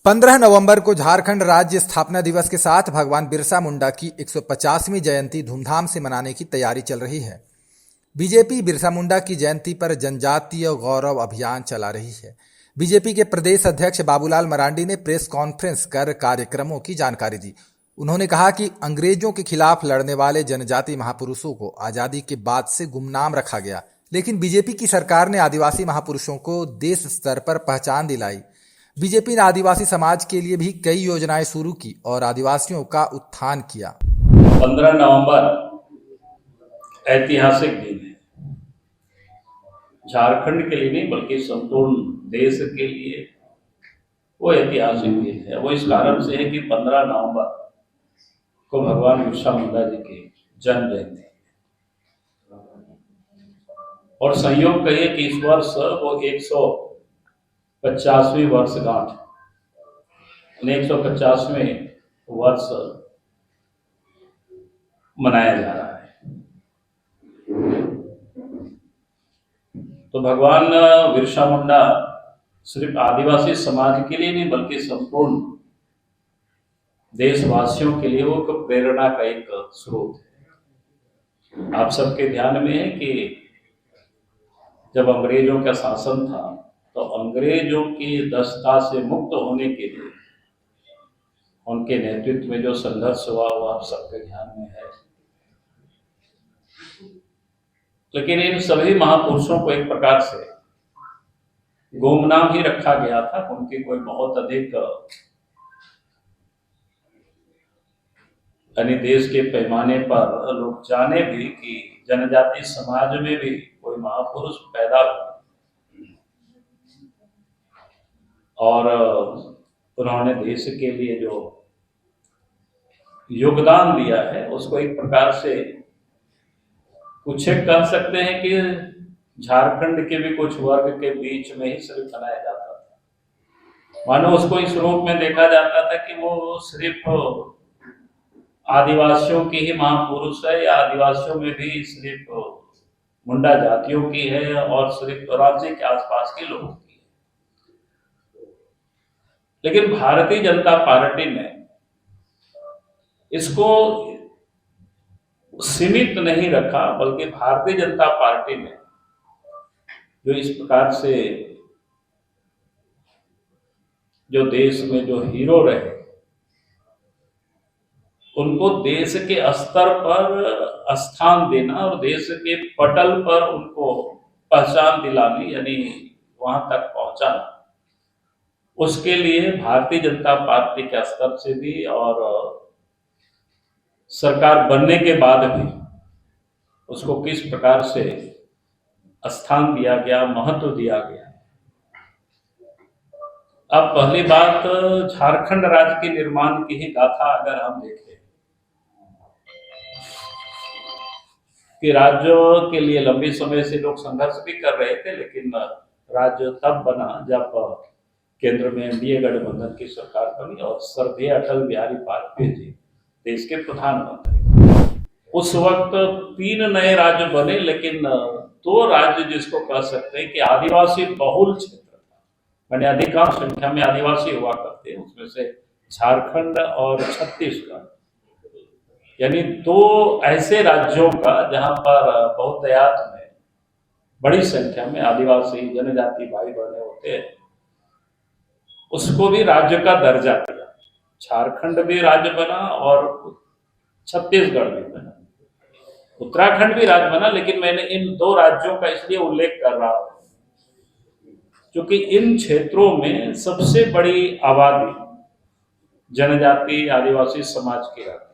15 नवंबर को झारखंड राज्य स्थापना दिवस के साथ भगवान बिरसा मुंडा की 150वीं जयंती धूमधाम से मनाने की तैयारी चल रही है। बीजेपी बिरसा मुंडा की जयंती पर जनजातीय गौरव अभियान चला रही है। बीजेपी के प्रदेश अध्यक्ष बाबूलाल मरांडी ने प्रेस कॉन्फ्रेंस कर कार्यक्रमों की जानकारी दी। उन्होंने कहा कि अंग्रेजों के खिलाफ लड़ने वाले जनजाति महापुरुषों को आजादी के बाद से गुमनाम रखा गया, लेकिन बीजेपी की सरकार ने आदिवासी महापुरुषों को देश स्तर पर पहचान दिलाई। बीजेपी ने आदिवासी समाज के लिए भी कई योजनाएं शुरू की और आदिवासियों का उत्थान किया। 15 नवंबर ऐतिहासिक दिन है, झारखंड के लिए नहीं बल्कि संपूर्ण देश के लिए वो ऐतिहासिक दिन है। वो इस कारण से है कि 15 नवंबर को भगवान बिरसा मुंडा जी की जन्म जयंती है और संयोग कहिए कि इस वर्ष वो 150वीं वर्षगांठ 150वें वर्ष मनाया जा रहा है। तो भगवान बिरसा मुंडा सिर्फ आदिवासी समाज के लिए नहीं बल्कि संपूर्ण देशवासियों के लिए वो एक प्रेरणा का एक स्रोत है। आप सबके ध्यान में है कि जब अंग्रेजों का शासन था तो अंग्रेजों की दस्ता से मुक्त होने के लिए उनके नेतृत्व में जो संघर्ष हुआ वो आप सबके ध्यान में है। लेकिन इन सभी महापुरुषों को एक प्रकार से गुमनाम ही रखा गया था। उनकी कोई बहुत अधिक यानी देश के पैमाने पर लोग जाने भी कि जनजाति समाज में भी कोई महापुरुष पैदा हुआ और उन्होंने देश के लिए जो योगदान दिया है उसको एक प्रकार से कुछ कह सकते हैं कि झारखंड के भी कुछ वर्ग के बीच में ही सिर्फ बनाया जाता था। मानो उसको इस रूप में देखा जाता था कि वो सिर्फ आदिवासियों की ही महापुरुष है या आदिवासियों में भी सिर्फ मुंडा जातियों की है और सिर्फ राज्य के आसपास के लोगों की है। लेकिन भारतीय जनता पार्टी ने इसको सीमित नहीं रखा, बल्कि भारतीय जनता पार्टी ने जो इस प्रकार से जो देश में जो हीरो रहे उनको देश के स्तर पर स्थान देना और देश के पटल पर उनको पहचान दिलानी यानी वहां तक पहुंचाना, उसके लिए भारतीय जनता पार्टी के स्तर से भी और सरकार बनने के बाद भी उसको किस प्रकार से स्थान दिया गया, महत्व दिया गया। अब पहली बात झारखंड राज्य के निर्माण की ही गाथा अगर हम देखें कि राज्यों के लिए लंबी समय से लोग संघर्ष भी कर रहे थे, लेकिन राज्य तब बना जब केंद्र में एनडीए गठबंधन की सरकार बनी और स्वर्गीय अटल बिहारी वाजपेयी जी देश के प्रधानमंत्री। उस वक्त 3 नए राज्य बने, लेकिन 2 राज्य जिसको कह सकते हैं कि आदिवासी बहुल क्षेत्र था, यानी अधिकांश संख्या में आदिवासी हुआ करते हैं, उसमें से झारखंड और छत्तीसगढ़, यानी 2 ऐसे राज्यों का जहां पर बहुतायत में बड़ी संख्या में आदिवासी जनजाति भाई बहने होते हैं, उसको भी राज्य का दर्जा दिया। झारखंड भी राज्य बना और छत्तीसगढ़ भी बना, उत्तराखंड भी राज्य बना। लेकिन मैंने इन 2 राज्यों का इसलिए उल्लेख कर रहा हूं क्योंकि इन क्षेत्रों में सबसे बड़ी आबादी जनजाति आदिवासी समाज की रहती है।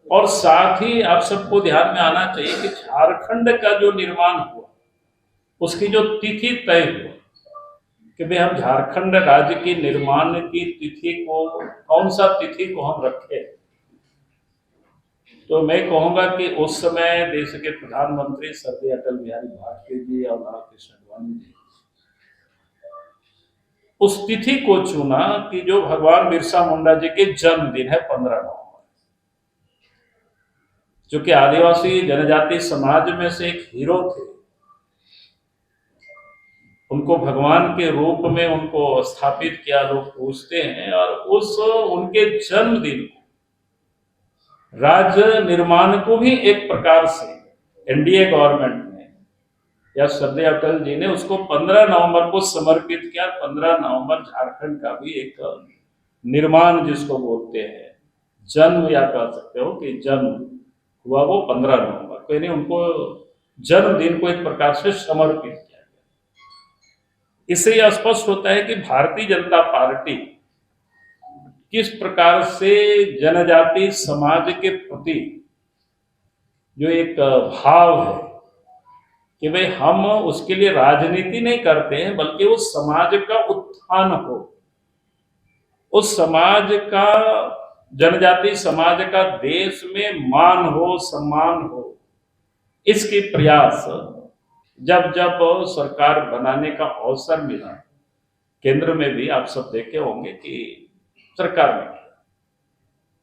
और साथ ही आप सबको ध्यान में आना चाहिए कि झारखंड का जो निर्माण हुआ उसकी जो तिथि तय हुई कि भाई हम झारखंड राज्य की निर्माण की तिथि को कौन सा तिथि को हम रखें, तो मैं कहूंगा कि उस समय देश के प्रधानमंत्री स्वर्गीय अटल बिहारी वाजपेयी जी और लाल कृष्ण आडवाणी जी उस तिथि को चुना कि जो भगवान बिरसा मुंडा जी के जन्मदिन है 15 नवंबर, जो कि आदिवासी जनजाति समाज में से एक हीरो थे उनको भगवान के रूप में उनको स्थापित किया, लोग पूछते हैं। और उस उनके जन्मदिन राज्य निर्माण को भी एक प्रकार से एनडीए गवर्नमेंट ने या श्रद्धेय अटल जी ने उसको 15 नवंबर को समर्पित किया। 15 नवंबर झारखंड का भी एक निर्माण जिसको बोलते हैं, जन्म या कह सकते हो कि जन्म हुआ वो 15 नवंबर को, यानी उनको जन्मदिन को एक प्रकार से समर्पित किया गया। इससे यह स्पष्ट होता है कि भारतीय जनता पार्टी किस प्रकार से जनजाति समाज के प्रति जो एक भाव है कि भाई हम उसके लिए राजनीति नहीं करते हैं, बल्कि उस समाज का उत्थान हो, उस समाज का, जनजाति समाज का देश में मान हो, सम्मान हो, इसके प्रयास जब जब सरकार बनाने का अवसर मिला, केंद्र में भी आप सब देखे होंगे कि सरकार ने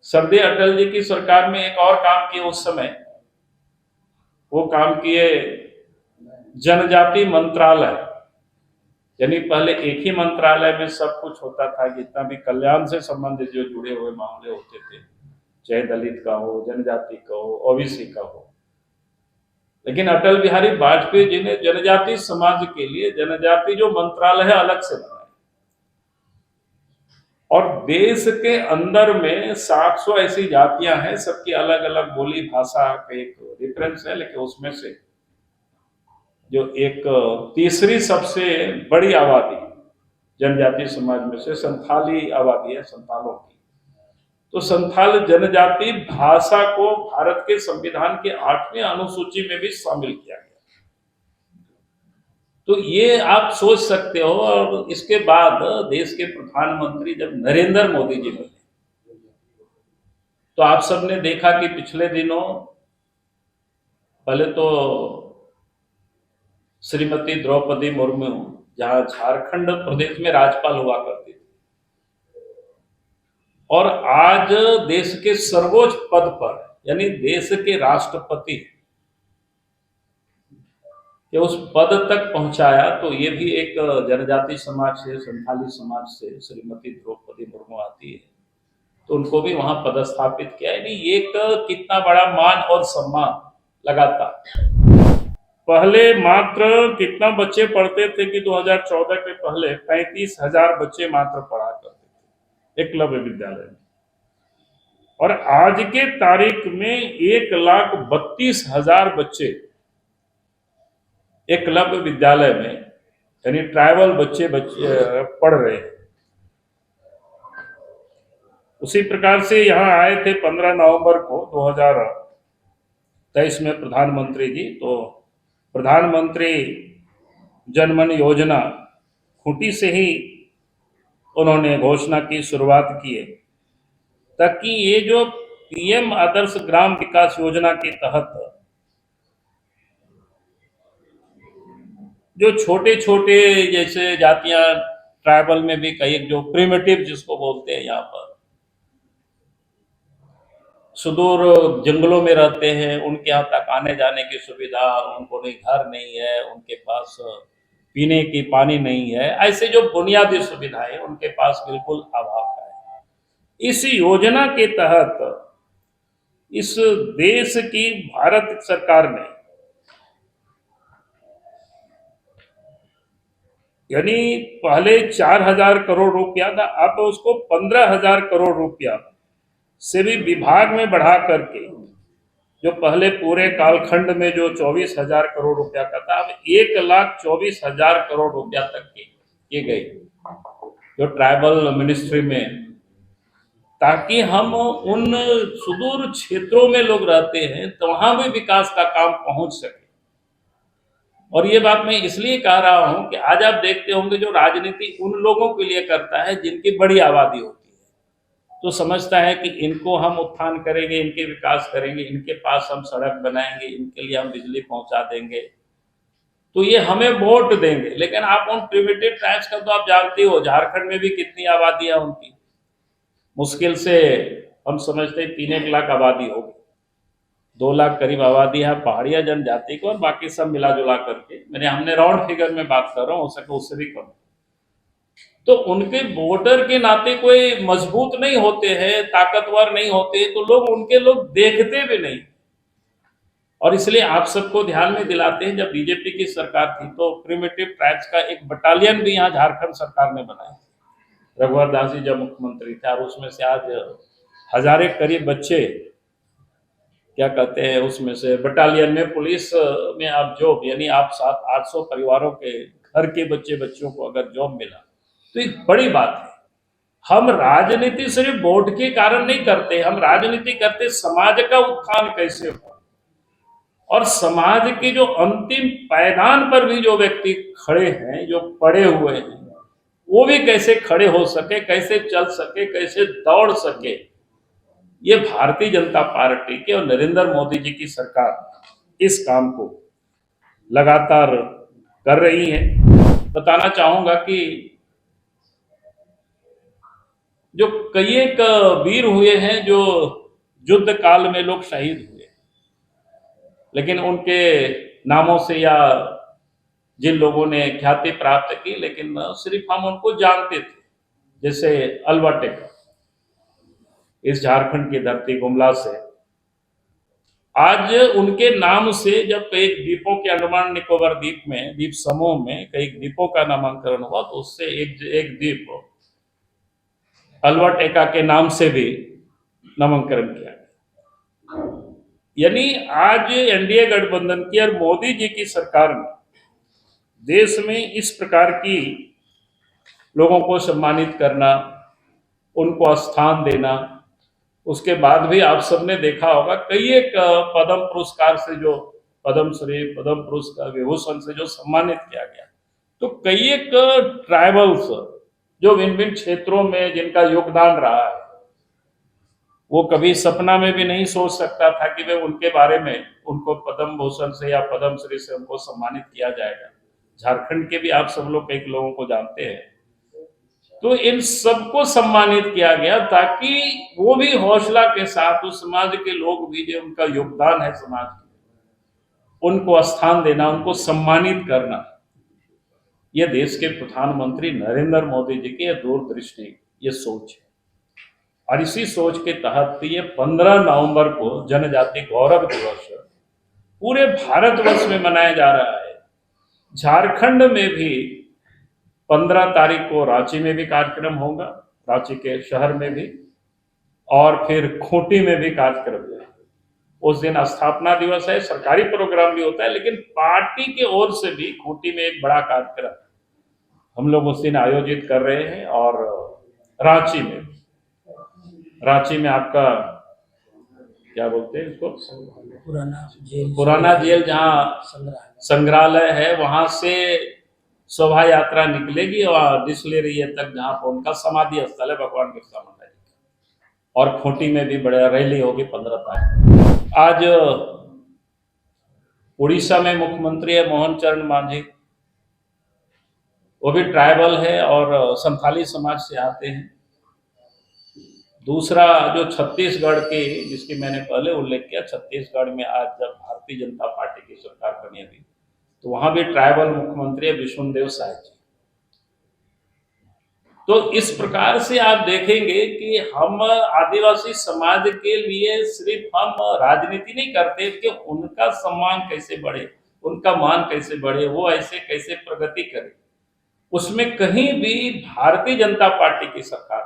श्रद्धेय अटल जी की सरकार में एक और काम किए उस समय, वो काम किए जनजाति मंत्रालय। यानी पहले एक ही मंत्रालय में सब कुछ होता था, जितना भी कल्याण से संबंधित जो जुड़े हुए मामले होते थे, चाहे दलित का हो, जनजाति का हो, ओबीसी का हो। लेकिन अटल बिहारी वाजपेयी जी ने जनजाति समाज के लिए जनजाति जो मंत्रालय है अलग से बनाया, और देश के अंदर में 700 ऐसी जातियां हैं, सबकी अलग अलग बोली भाषा का एक डिफरेंस है, लेकिन उसमें से जो एक तीसरी सबसे बड़ी आबादी जनजाति समाज में से संथाली आबादी है, संथालों की। तो संथाल जनजाति भाषा को भारत के संविधान के 8वें अनुसूची में भी शामिल किया गया। तो ये आप सोच सकते हो। और इसके बाद देश के प्रधानमंत्री जब नरेंद्र मोदी जी बने, तो आप सबने देखा कि पिछले दिनों पहले तो श्रीमती द्रौपदी मुर्मू, जहां झारखंड प्रदेश में राज्यपाल हुआ करती थी, और आज देश के सर्वोच्च पद पर, यानी देश के राष्ट्रपति के उस पद तक पहुंचाया, तो ये भी एक जनजाति समाज से, संथाली समाज से श्रीमती द्रौपदी मुर्मू आती है, तो उनको भी वहां पदस्थापित किया। यानी एक कितना बड़ा मान और सम्मान लगातार। पहले मात्र कितना बच्चे पढ़ते थे कि 2014 के पहले 35,000 बच्चे मात्र पढ़ा करते थे एकलव्य विद्यालय में, और आज के तारीख में 1,32,000 बच्चे एकलव्य विद्यालय में, यानी ट्राइबल बच्चे पढ़ रहे हैं। उसी प्रकार से यहाँ आए थे 15 नवंबर को 2023 में प्रधानमंत्री जी, तो प्रधानमंत्री जनमन योजना खूंटी से ही उन्होंने घोषणा की, शुरुआत की है, ताकि ये जो पीएम आदर्श ग्राम विकास योजना के तहत जो छोटे छोटे जैसे जातियां, ट्राइबल में भी कई जो प्रिमिटिव जिसको बोलते हैं, यहाँ पर सुदूर जंगलों में रहते हैं, उनके यहाँ तक आने जाने की सुविधा, उनको नहीं घर नहीं है, उनके पास पीने की पानी नहीं है, ऐसे जो बुनियादी सुविधाएं उनके पास बिल्कुल अभाव है। इस योजना के तहत इस देश की भारत सरकार ने, यानी पहले 4,000 करोड़ रुपया था, अब उसको 15,000 करोड़ रुपया से भी विभाग में बढ़ा करके, जो पहले पूरे कालखंड में जो 24,000 करोड़ रुपया का था, अब 1,24,000 करोड़ रुपया तक की गई जो ट्राइबल मिनिस्ट्री में, ताकि हम उन सुदूर क्षेत्रों में लोग रहते हैं तो वहां भी विकास का काम पहुंच सके। और ये बात मैं इसलिए कह रहा हूं कि आज आप देखते होंगे जो राजनीति उन लोगों के लिए करता है जिनकी बड़ी आबादी होती है, तो समझता है कि इनको हम उत्थान करेंगे, इनके विकास करेंगे, इनके पास हम सड़क बनाएंगे, इनके लिए हम बिजली पहुंचा देंगे, तो ये हमें वोट देंगे। लेकिन आप उन प्रिमिटिव ट्राइब्स का तो आप जानते हो, झारखंड में भी कितनी आबादी है उनकी, मुश्किल से हम समझते हैं 3-1 लाख आबादी होगी, 2 लाख करीब आबादी है पहाड़िया जनजाति को, और बाकी सब मिला जुला करके हमने राउंड फिगर में बात कर रहा हूँ, हो सके उससे भी कम। तो उनके वोटर के नाते कोई मजबूत नहीं होते हैं, ताकतवर नहीं होते, तो लोग देखते भी नहीं। और इसलिए आप सबको ध्यान में दिलाते हैं, जब बीजेपी की सरकार थी तो प्रिमिटिव ट्राइब्स का एक बटालियन भी यहाँ झारखंड सरकार ने बनाया, रघुवर दास जी जब मुख्यमंत्री थे, और उसमें से आज हजारे करीब बच्चे क्या कहते हैं, उसमें से बटालियन में, पुलिस में आप जॉब, यानी आप 700-800 परिवारों के घर के बच्चों को अगर जॉब मिला तो एक बड़ी बात है। हम राजनीति सिर्फ वोट के कारण नहीं करते, हम राजनीति करते समाज का उत्थान कैसे हो, और समाज के जो अंतिम पायदान पर भी जो व्यक्ति खड़े हैं, जो पड़े हुए हैं, वो भी कैसे खड़े हो सके, कैसे चल सके, कैसे दौड़ सके। ये भारतीय जनता पार्टी के और नरेंद्र मोदी जी की सरकार इस काम को लगातार कर रही है। बताना चाहूंगा कि जो कई एक वीर हुए हैं, जो युद्ध काल में लोग शहीद हुए, लेकिन उनके नामों से या जिन लोगों ने ख्याति प्राप्त की, लेकिन सिर्फ हम उनको जानते थे, जैसे अलवा टेका इस झारखंड की धरती गुमला से। आज उनके नाम से जब कई द्वीपों के, अंडमान निकोबार द्वीप में, द्वीप समूह में कई द्वीपों का नामांकन हुआ, तो उससे एक द्वीप अलवा टेका के नाम से भी नामांकन किया गया। यानी आज एनडीए गठबंधन की और मोदी जी की सरकार ने देश में इस प्रकार की लोगों को सम्मानित करना, उनको स्थान देना, उसके बाद भी आप सबने देखा होगा कई एक पद्म पुरस्कार से, जो पद्म श्री, पद्म पुरस्कार, विभूषण से जो सम्मानित किया गया, तो कई एक ट्राइबल्स जो भिन्न भिन्न क्षेत्रों में जिनका योगदान रहा है, वो कभी सपना में भी नहीं सोच सकता था कि वे उनके बारे में, उनको पद्म भूषण से या पद्म श्री से उनको सम्मानित किया जाएगा। झारखंड के भी आप सब लोग कई लोगों को जानते हैं। तो इन सबको सम्मानित किया गया ताकि वो भी हौसला के साथ, उस समाज के लोग भी जो उनका योगदान है समाज में, उनको स्थान देना, उनको सम्मानित करना, ये देश के प्रधानमंत्री नरेंद्र मोदी जी की दूरदृष्टि, ये सोच है। और इसी सोच के तहत ये 15 नवंबर को जनजाति गौरव दिवस पूरे भारतवर्ष में मनाया जा रहा है। झारखंड में भी 15 तारीख को रांची में भी कार्यक्रम होगा, रांची के शहर में भी, और फिर खूंटी में भी कार्यक्रम है। उस दिन स्थापना दिवस है, सरकारी प्रोग्राम भी होता है, लेकिन पार्टी की ओर से भी खूंटी में एक बड़ा कार्यक्रम हम लोग उस दिन आयोजित कर रहे हैं। और रांची में आपका क्या बोलते हैं इसको, पुराना जेल जहाँ संग्रहालय है, वहां से शोभा यात्रा निकलेगी और डिस्टिलरी तक, जहां पर उनका समाधि स्थल है भगवान बिरसा मुंडा जी का। और खूंटी में भी बड़ा रैली होगी 15 तारीख। आज उड़ीसा में मुख्यमंत्री है मोहन चरण मांझी, वो भी ट्राइबल है और संथाली समाज से आते हैं। दूसरा जो छत्तीसगढ़ के, जिसकी मैंने पहले उल्लेख किया, छत्तीसगढ़ में आज जब भारतीय जनता पार्टी की सरकार बनी अभी, तो वहां भी ट्राइबल मुख्यमंत्री है विष्णुदेव साय जी। तो इस प्रकार से आप देखेंगे कि हम आदिवासी समाज के लिए सिर्फ हम राजनीति नहीं करते कि उनका सम्मान कैसे बढ़े, उनका मान कैसे बढ़े, वो ऐसे कैसे प्रगति करे। उसमें कहीं भी भारतीय जनता पार्टी की सरकार,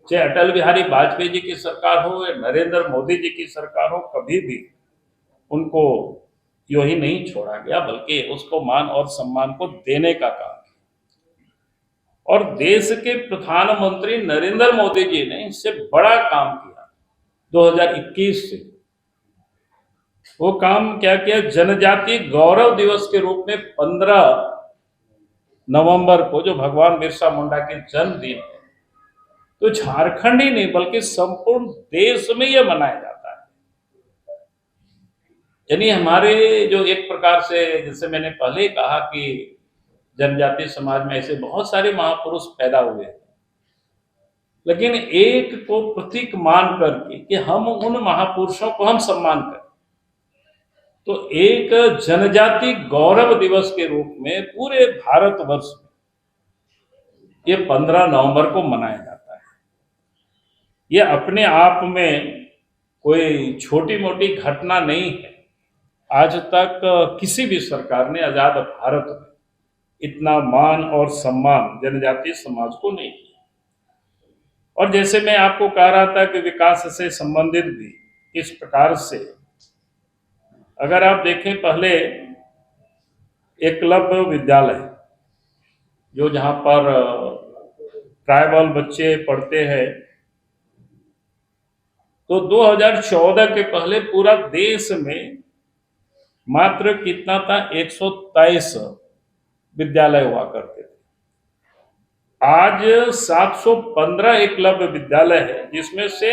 चाहे अटल बिहारी वाजपेयी जी की सरकार हो या नरेंद्र मोदी जी की सरकार हो, कभी भी उनको यूं ही नहीं छोड़ा गया, बल्कि उसको मान और सम्मान को देने का काम। और देश के प्रधानमंत्री नरेंद्र मोदी जी ने इससे बड़ा काम किया 2021 से। वो काम क्या किया, जनजाति गौरव दिवस के रूप में 15 नवंबर को, जो भगवान बिरसा मुंडा के जन्मदिन है, तो झारखंड ही नहीं बल्कि संपूर्ण देश में यह मनाया जाता है। यानी हमारे जो एक प्रकार से, जैसे मैंने पहले कहा कि जनजाति समाज में ऐसे बहुत सारे महापुरुष पैदा हुए, लेकिन एक को प्रतीक मान करके कि हम उन महापुरुषों को हम सम्मान करें, तो एक जनजाति गौरव दिवस के रूप में पूरे भारतवर्ष में ये 15 नवंबर को मनाया जाता है। ये अपने आप में कोई छोटी मोटी घटना नहीं है। आज तक किसी भी सरकार ने आजाद भारत में इतना मान और सम्मान जनजातीय समाज को नहीं किया। और जैसे मैं आपको कह रहा था कि विकास से संबंधित भी इस प्रकार से अगर आप देखें, पहले एकलव्य विद्यालय जो जहां पर ट्राइबल बच्चे पढ़ते हैं, तो 2014 के पहले पूरा देश में मात्र कितना था, 123 विद्यालय हुआ करते थे। आज 715 एकलव्य विद्यालय है, जिसमें से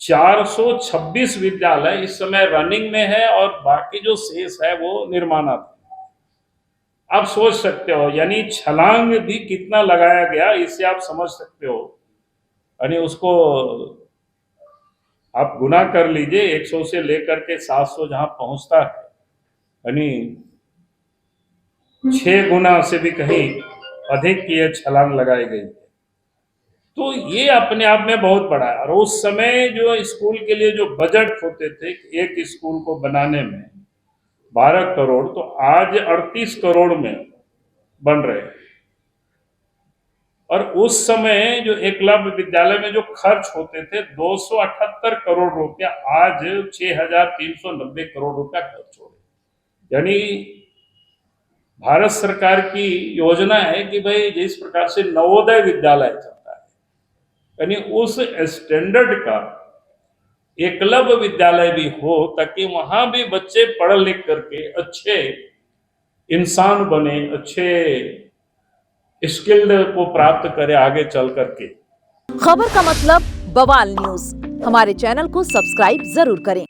426 विद्यालय इस समय रनिंग में है और बाकी जो शेष है वो निर्माणाधीन। आप सोच सकते हो, यानी छलांग भी कितना लगाया गया, इससे आप समझ सकते हो। यानी उसको आप गुना कर लीजिए, 100 से लेकर के 700 जहां पहुंचता है, यानी 6 गुना से भी कहीं अधिक की ये छलांग लगाई गई है। तो ये अपने आप में बहुत बड़ा है। और उस समय जो स्कूल के लिए जो बजट होते थे एक स्कूल को बनाने में 12 करोड़, तो आज 38 करोड़ में बन रहे हैं। और उस समय जो एकलव्य विद्यालय में जो खर्च होते थे 278 करोड़ रुपया, आज 6,390 करोड़ रुपया खर्च हो रहे। यानी भारत सरकार की योजना है कि भाई जिस प्रकार से नवोदय विद्यालय चलता है, यानी उस स्टैंडर्ड का एकलव्य विद्यालय भी हो, ताकि वहां भी बच्चे पढ़ लिख करके अच्छे इंसान बने, अच्छे स्किल्ड को प्राप्त करे आगे चल करके। खबर का मतलब बवाल न्यूज, हमारे चैनल को सब्सक्राइब जरूर करें।